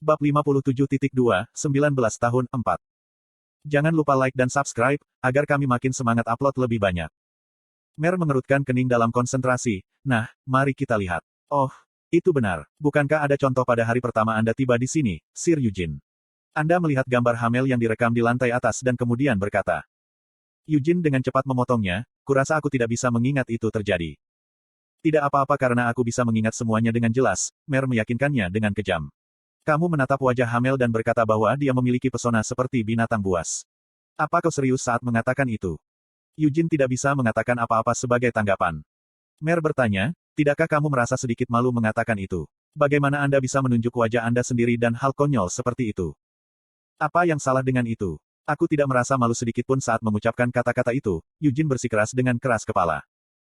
Bab 57.2, 19 tahun 4. Jangan lupa like dan subscribe, agar kami makin semangat upload lebih banyak. Mer mengerutkan kening dalam konsentrasi. Nah, mari kita lihat. Oh, itu benar. Bukankah ada contoh pada hari pertama Anda tiba di sini, Sir Eugene? Anda melihat gambar hamil yang direkam di lantai atas dan kemudian berkata. Eugene dengan cepat memotongnya, kurasa aku tidak bisa mengingat itu terjadi. Tidak apa-apa karena aku bisa mengingat semuanya dengan jelas, Mer meyakinkannya dengan kejam. Kamu menatap wajah Hamel dan berkata bahwa dia memiliki pesona seperti binatang buas. Apa kau serius saat mengatakan itu? Eugene tidak bisa mengatakan apa-apa sebagai tanggapan. Mer bertanya, tidakkah kamu merasa sedikit malu mengatakan itu? Bagaimana Anda bisa menunjuk wajah Anda sendiri dan hal konyol seperti itu? Apa yang salah dengan itu? Aku tidak merasa malu sedikit pun saat mengucapkan kata-kata itu, Eugene bersikeras dengan keras kepala.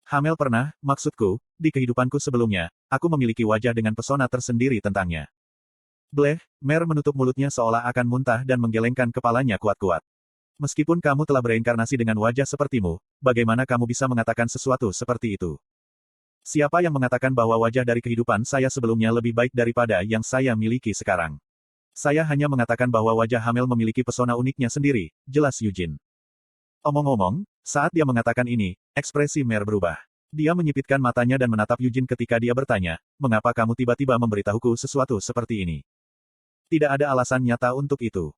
Hamel pernah, maksudku, di kehidupanku sebelumnya, aku memiliki wajah dengan pesona tersendiri tentangnya. Bleh, Mer menutup mulutnya seolah akan muntah dan menggelengkan kepalanya kuat-kuat. Meskipun kamu telah bereinkarnasi dengan wajah sepertimu, bagaimana kamu bisa mengatakan sesuatu seperti itu? Siapa yang mengatakan bahwa wajah dari kehidupan saya sebelumnya lebih baik daripada yang saya miliki sekarang? Saya hanya mengatakan bahwa wajah Hamel memiliki pesona uniknya sendiri, jelas Eugene. Omong-omong, saat dia mengatakan ini, ekspresi Mer berubah. Dia menyipitkan matanya dan menatap Eugene ketika dia bertanya, mengapa kamu tiba-tiba memberitahuku sesuatu seperti ini? Tidak ada alasan nyata untuk itu.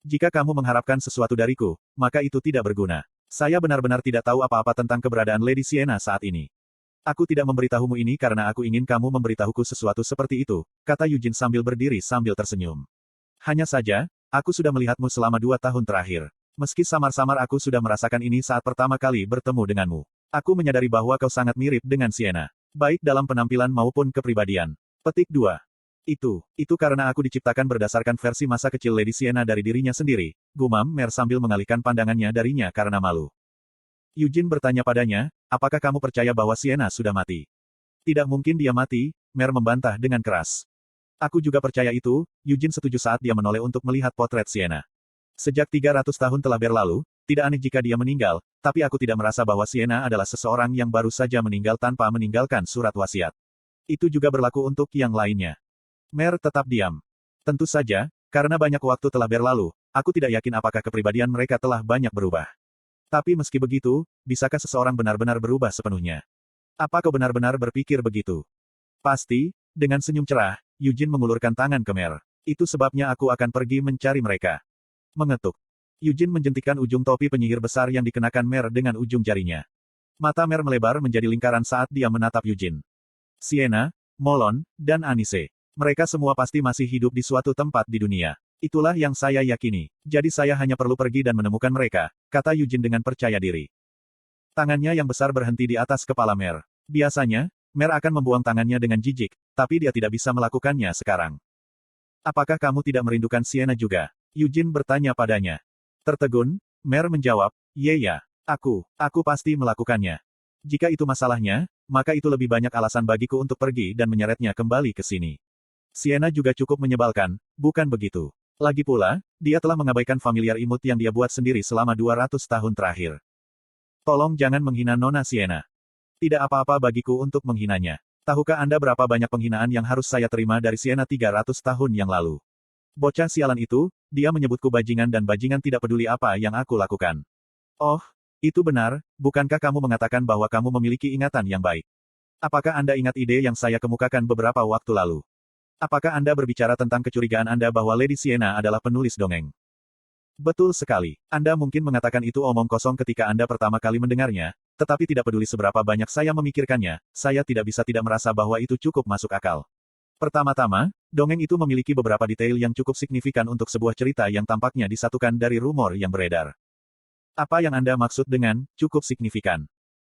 Jika kamu mengharapkan sesuatu dariku, maka itu tidak berguna. Saya benar-benar tidak tahu apa-apa tentang keberadaan Lady Sienna saat ini. Aku tidak memberitahumu ini karena aku ingin kamu memberitahuku sesuatu seperti itu, kata Eugene sambil berdiri sambil tersenyum. Hanya saja, aku sudah melihatmu selama 2 tahun terakhir. Meski samar-samar aku sudah merasakan ini saat pertama kali bertemu denganmu. Aku menyadari bahwa kau sangat mirip dengan Sienna. Baik dalam penampilan maupun kepribadian. Petik 2. Itu karena aku diciptakan berdasarkan versi masa kecil Lady Sienna dari dirinya sendiri, gumam Mer sambil mengalihkan pandangannya darinya karena malu. Eugene bertanya padanya, apakah kamu percaya bahwa Sienna sudah mati? Tidak mungkin dia mati, Mer membantah dengan keras. Aku juga percaya itu, Eugene setuju saat dia menoleh untuk melihat potret Sienna. Sejak 300 tahun telah berlalu, tidak aneh jika dia meninggal, tapi aku tidak merasa bahwa Sienna adalah seseorang yang baru saja meninggal tanpa meninggalkan surat wasiat. Itu juga berlaku untuk yang lainnya. Mer tetap diam. Tentu saja, karena banyak waktu telah berlalu, aku tidak yakin apakah kepribadian mereka telah banyak berubah. Tapi meski begitu, bisakah seseorang benar-benar berubah sepenuhnya? Apa kau benar-benar berpikir begitu? Pasti, dengan senyum cerah, Eugene mengulurkan tangan ke Mer. Itu sebabnya aku akan pergi mencari mereka. Mengetuk. Eugene menjentikkan ujung topi penyihir besar yang dikenakan Mer dengan ujung jarinya. Mata Mer melebar menjadi lingkaran saat dia menatap Eugene. Sienna, Molon, dan Anise. Mereka semua pasti masih hidup di suatu tempat di dunia. Itulah yang saya yakini. Jadi saya hanya perlu pergi dan menemukan mereka, kata Eugene dengan percaya diri. Tangannya yang besar berhenti di atas kepala Mer. Biasanya, Mer akan membuang tangannya dengan jijik, tapi dia tidak bisa melakukannya sekarang. Apakah kamu tidak merindukan Sienna juga? Eugene bertanya padanya. Tertegun, Mer menjawab, ya, aku pasti melakukannya. Jika itu masalahnya, maka itu lebih banyak alasan bagiku untuk pergi dan menyeretnya kembali ke sini. Sienna juga cukup menyebalkan, bukan begitu? Lagi pula, dia telah mengabaikan familiar imut yang dia buat sendiri selama 200 tahun terakhir. Tolong jangan menghina Nona Sienna. Tidak apa-apa bagiku untuk menghinanya. Tahukah Anda berapa banyak penghinaan yang harus saya terima dari Sienna 300 tahun yang lalu? Bocah sialan itu, dia menyebutku bajingan dan bajingan tidak peduli apa yang aku lakukan. Oh, itu benar, bukankah kamu mengatakan bahwa kamu memiliki ingatan yang baik? Apakah Anda ingat ide yang saya kemukakan beberapa waktu lalu? Apakah Anda berbicara tentang kecurigaan Anda bahwa Lady Sienna adalah penulis dongeng? Betul sekali. Anda mungkin mengatakan itu omong kosong ketika Anda pertama kali mendengarnya, tetapi tidak peduli seberapa banyak saya memikirkannya, saya tidak bisa tidak merasa bahwa itu cukup masuk akal. Pertama-tama, dongeng itu memiliki beberapa detail yang cukup signifikan untuk sebuah cerita yang tampaknya disatukan dari rumor yang beredar. Apa yang Anda maksud dengan cukup signifikan?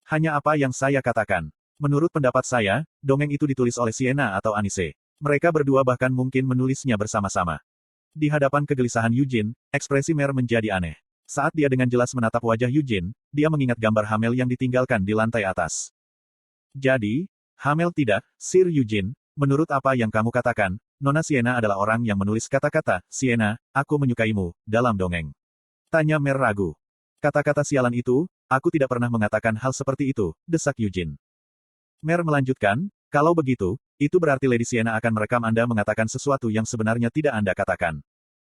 Hanya apa yang saya katakan. Menurut pendapat saya, dongeng itu ditulis oleh Sienna atau Anise. Mereka berdua bahkan mungkin menulisnya bersama-sama. Di hadapan kegelisahan Eugene, ekspresi Mer menjadi aneh. Saat dia dengan jelas menatap wajah Eugene, dia mengingat gambar Hamel yang ditinggalkan di lantai atas. Jadi, Hamel tidak, Sir Eugene, menurut apa yang kamu katakan, Nona Sienna adalah orang yang menulis kata-kata, Sienna, aku menyukaimu, dalam dongeng. Tanya Mer ragu. Kata-kata sialan itu, aku tidak pernah mengatakan hal seperti itu, desak Eugene. Mer melanjutkan, kalau begitu, itu berarti Lady Sienna akan merekam Anda mengatakan sesuatu yang sebenarnya tidak Anda katakan.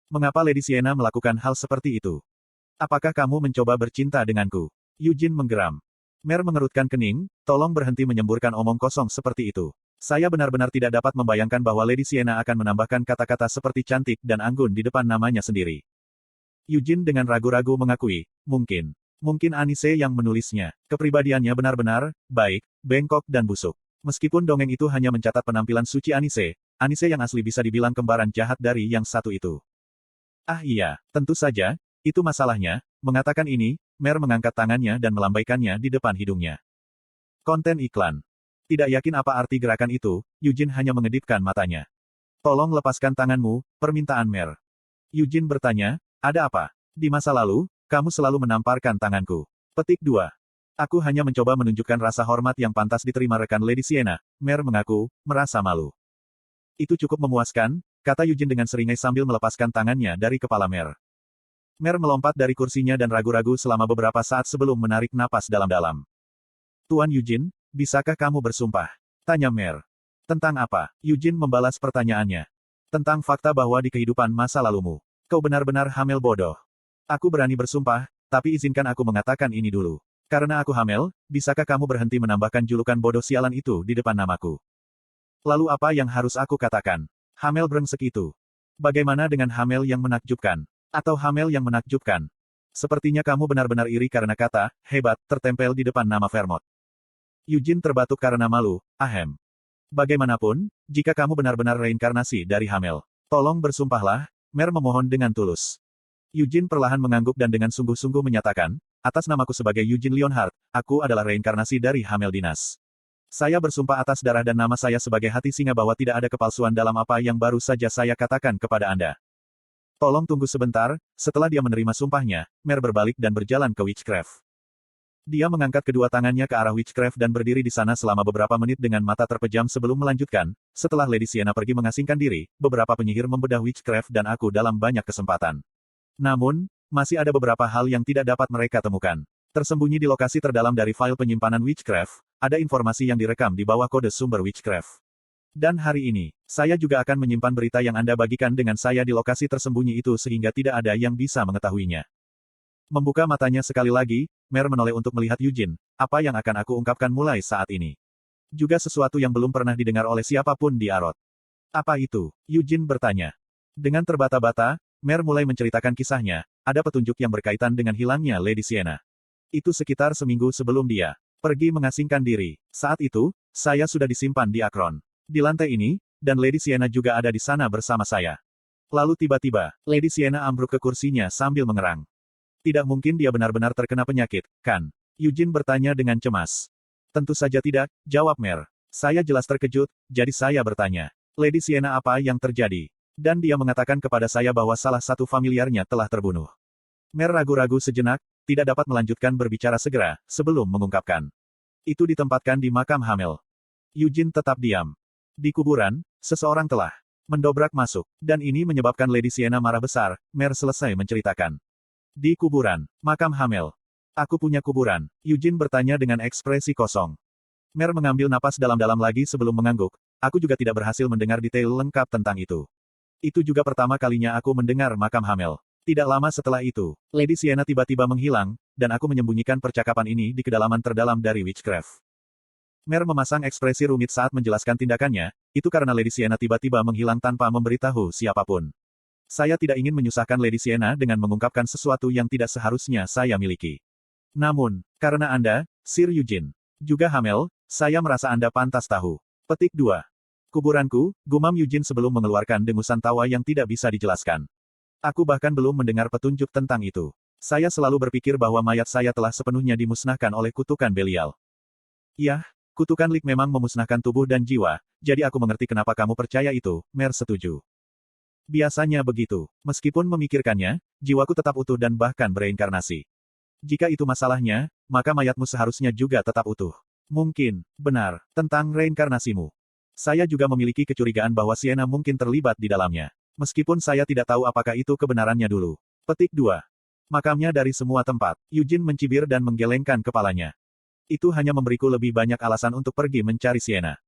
Mengapa Lady Sienna melakukan hal seperti itu? Apakah kamu mencoba bercinta denganku? Eugene menggeram. Mer mengerutkan kening, tolong berhenti menyemburkan omong kosong seperti itu. Saya benar-benar tidak dapat membayangkan bahwa Lady Sienna akan menambahkan kata-kata seperti cantik dan anggun di depan namanya sendiri. Eugene dengan ragu-ragu mengakui, mungkin. Mungkin Anise yang menulisnya. Kepribadiannya benar-benar baik, bengkok dan busuk. Meskipun dongeng itu hanya mencatat penampilan suci Anise, Anise yang asli bisa dibilang kembaran jahat dari yang satu itu. Ah iya, tentu saja, itu masalahnya. Mengatakan ini, Mer mengangkat tangannya dan melambaikannya di depan hidungnya. Konten iklan. Tidak yakin apa arti gerakan itu, Eugene hanya mengedipkan matanya. Tolong lepaskan tanganmu, permintaan Mer. Eugene bertanya, ada apa? Di masa lalu, kamu selalu menamparkan tanganku. Petik 2. Aku hanya mencoba menunjukkan rasa hormat yang pantas diterima rekan Lady Sienna, Mer mengaku, merasa malu. Itu cukup memuaskan, kata Eugene dengan seringai sambil melepaskan tangannya dari kepala Mer. Mer melompat dari kursinya dan ragu-ragu selama beberapa saat sebelum menarik napas dalam-dalam. Tuan Eugene, bisakah kamu bersumpah? Tanya Mer. Tentang apa? Eugene membalas pertanyaannya. Tentang fakta bahwa di kehidupan masa lalumu, kau benar-benar hamil bodoh. Aku berani bersumpah, tapi izinkan aku mengatakan ini dulu. Karena aku hamil, bisakah kamu berhenti menambahkan julukan bodoh sialan itu di depan namaku? Lalu apa yang harus aku katakan? Hamil brengsek itu. Bagaimana dengan hamil yang menakjubkan? Atau hamil yang menakjubkan? Sepertinya kamu benar-benar iri karena kata, hebat, tertempel di depan nama Vermont. Eugene terbatuk karena malu, ahem. Bagaimanapun, jika kamu benar-benar reinkarnasi dari hamil, tolong bersumpahlah, Mer memohon dengan tulus. Eugene perlahan mengangguk dan dengan sungguh-sungguh menyatakan, atas namaku sebagai Eugene Leonhardt, aku adalah reinkarnasi dari hamil dinas. Saya bersumpah atas darah dan nama saya sebagai hati singa bahwa tidak ada kepalsuan dalam apa yang baru saja saya katakan kepada Anda. Tolong tunggu sebentar, setelah dia menerima sumpahnya, Mer berbalik dan berjalan ke Witchcraft. Dia mengangkat kedua tangannya ke arah Witchcraft dan berdiri di sana selama beberapa menit dengan mata terpejam sebelum melanjutkan, setelah Lady Sienna pergi mengasingkan diri, beberapa penyihir membedah Witchcraft dan aku dalam banyak kesempatan. Namun, masih ada beberapa hal yang tidak dapat mereka temukan. Tersembunyi di lokasi terdalam dari file penyimpanan Witchcraft, ada informasi yang direkam di bawah kode sumber Witchcraft. Dan hari ini, saya juga akan menyimpan berita yang Anda bagikan dengan saya di lokasi tersembunyi itu sehingga tidak ada yang bisa mengetahuinya. Membuka matanya sekali lagi, Mer menoleh untuk melihat Eugene, apa yang akan aku ungkapkan mulai saat ini. Juga sesuatu yang belum pernah didengar oleh siapapun di Arot. Apa itu? Eugene bertanya. Dengan terbata-bata, Mer mulai menceritakan kisahnya, ada petunjuk yang berkaitan dengan hilangnya Lady Sienna. Itu sekitar seminggu sebelum dia pergi mengasingkan diri. Saat itu, saya sudah disimpan di Akron. Di lantai ini, dan Lady Sienna juga ada di sana bersama saya. Lalu tiba-tiba, Lady Sienna ambruk ke kursinya sambil mengerang. Tidak mungkin dia benar-benar terkena penyakit, kan? Eugene bertanya dengan cemas. Tentu saja tidak, jawab Mer. Saya jelas terkejut, jadi saya bertanya. Lady Sienna apa yang terjadi? Dan dia mengatakan kepada saya bahwa salah satu familiarnya telah terbunuh. Mer ragu-ragu sejenak, tidak dapat melanjutkan berbicara segera, sebelum mengungkapkan. Itu ditempatkan di makam Hamel. Eugene tetap diam. Di kuburan, seseorang telah mendobrak masuk, dan ini menyebabkan Lady Sienna marah besar, Mer selesai menceritakan. Di kuburan, makam Hamel. Aku punya kuburan, Eugene bertanya dengan ekspresi kosong. Mer mengambil napas dalam-dalam lagi sebelum mengangguk, aku juga tidak berhasil mendengar detail lengkap tentang itu. Itu juga pertama kalinya aku mendengar makam Hamel. Tidak lama setelah itu, Lady Sienna tiba-tiba menghilang, dan aku menyembunyikan percakapan ini di kedalaman terdalam dari Witchcraft. Mer memasang ekspresi rumit saat menjelaskan tindakannya, itu karena Lady Sienna tiba-tiba menghilang tanpa memberitahu siapapun. Saya tidak ingin menyusahkan Lady Sienna dengan mengungkapkan sesuatu yang tidak seharusnya saya miliki. Namun, karena Anda, Sir Eugene, juga Hamel, saya merasa Anda pantas tahu. Petik 2. Kuburanku, gumam Eugene sebelum mengeluarkan dengusan tawa yang tidak bisa dijelaskan. Aku bahkan belum mendengar petunjuk tentang itu. Saya selalu berpikir bahwa mayat saya telah sepenuhnya dimusnahkan oleh kutukan Belial. Yah, kutukan Lik memang memusnahkan tubuh dan jiwa, jadi aku mengerti kenapa kamu percaya itu, Mer setuju. Biasanya begitu. Meskipun memikirkannya, jiwaku tetap utuh dan bahkan bereinkarnasi. Jika itu masalahnya, maka mayatmu seharusnya juga tetap utuh. Mungkin, benar, tentang reinkarnasimu. Saya juga memiliki kecurigaan bahwa Sienna mungkin terlibat di dalamnya. Meskipun saya tidak tahu apakah itu kebenarannya dulu. Petik 2. Makamnya dari semua tempat. Eugene mencibir dan menggelengkan kepalanya. Itu hanya memberiku lebih banyak alasan untuk pergi mencari Sienna.